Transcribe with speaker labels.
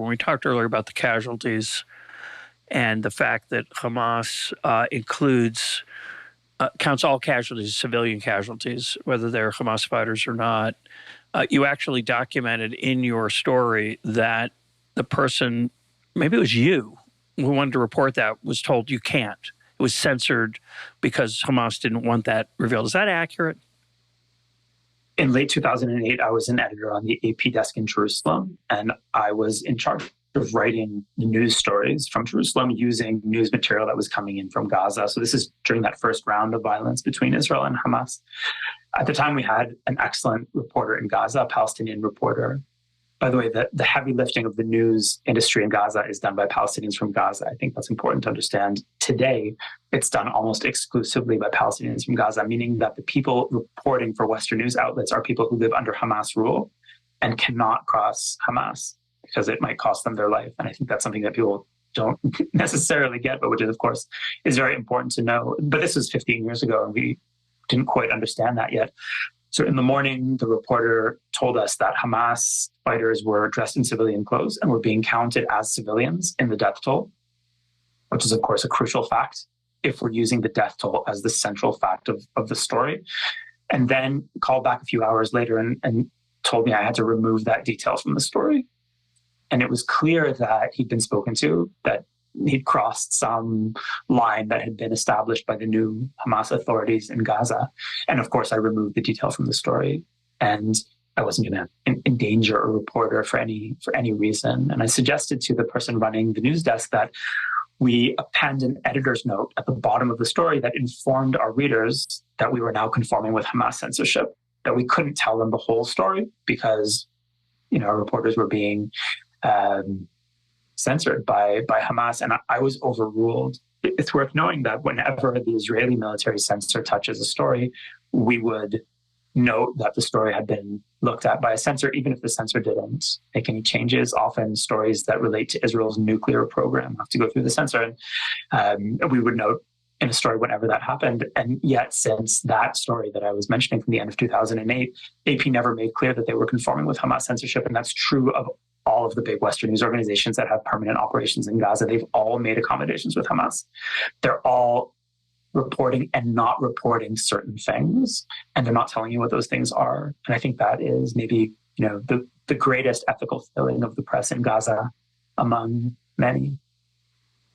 Speaker 1: When we talked earlier about the casualties and the fact that Hamas counts all casualties, civilian casualties, whether they're Hamas fighters or not, you actually documented in your story that the person, maybe it was you, who wanted to report that, was told you can't. It was censored because Hamas didn't want that revealed. Is that accurate?
Speaker 2: In late 2008, I was an editor on the AP desk in Jerusalem, and I was in charge of writing news stories from Jerusalem using news material that was coming in from Gaza. So this is during that first round of violence between Israel and Hamas. At the time, we had an excellent reporter in Gaza, a Palestinian reporter. By the way, the heavy lifting of the news industry in Gaza is done by Palestinians from Gaza. I think that's important to understand. Today, it's done almost exclusively by Palestinians from Gaza, meaning that the people reporting for Western news outlets are people who live under Hamas rule and cannot cross Hamas because it might cost them their life. And I think that's something that people don't necessarily get, but which is, of course, is very important to know. But this was 15 years ago, and we didn't quite understand that yet. So in the morning, the reporter told us that Hamas fighters were dressed in civilian clothes and were being counted as civilians in the death toll, which is, of course, a crucial fact if we're using the death toll as the central fact of the story. And then called back a few hours later and told me I had to remove that detail from the story. And it was clear that he'd been spoken to, that he'd crossed some line that had been established by the new Hamas authorities in Gaza. And of course, I removed the detail from the story, and I wasn't going to endanger a reporter for any reason. And I suggested to the person running the news desk that we append an editor's note at the bottom of the story that informed our readers that we were now conforming with Hamas censorship, that we couldn't tell them the whole story because, our reporters were being censored by Hamas, and I was overruled. It's worth knowing that whenever the Israeli military censor touches a story, we would note that the story had been looked at by a censor, even if the censor didn't make any changes. Often stories that relate to Israel's nuclear program have to go through the censor, and we would note in a story whenever that happened. And yet, since that story that I was mentioning from the end of 2008, AP never made clear that they were conforming with Hamas censorship, and that's true of all of the big Western news organizations that have permanent operations in Gaza. They've all made accommodations with Hamas. They're all reporting and not reporting certain things, and they're not telling you what those things are. And I think that is maybe, the greatest ethical failing of the press in Gaza among many.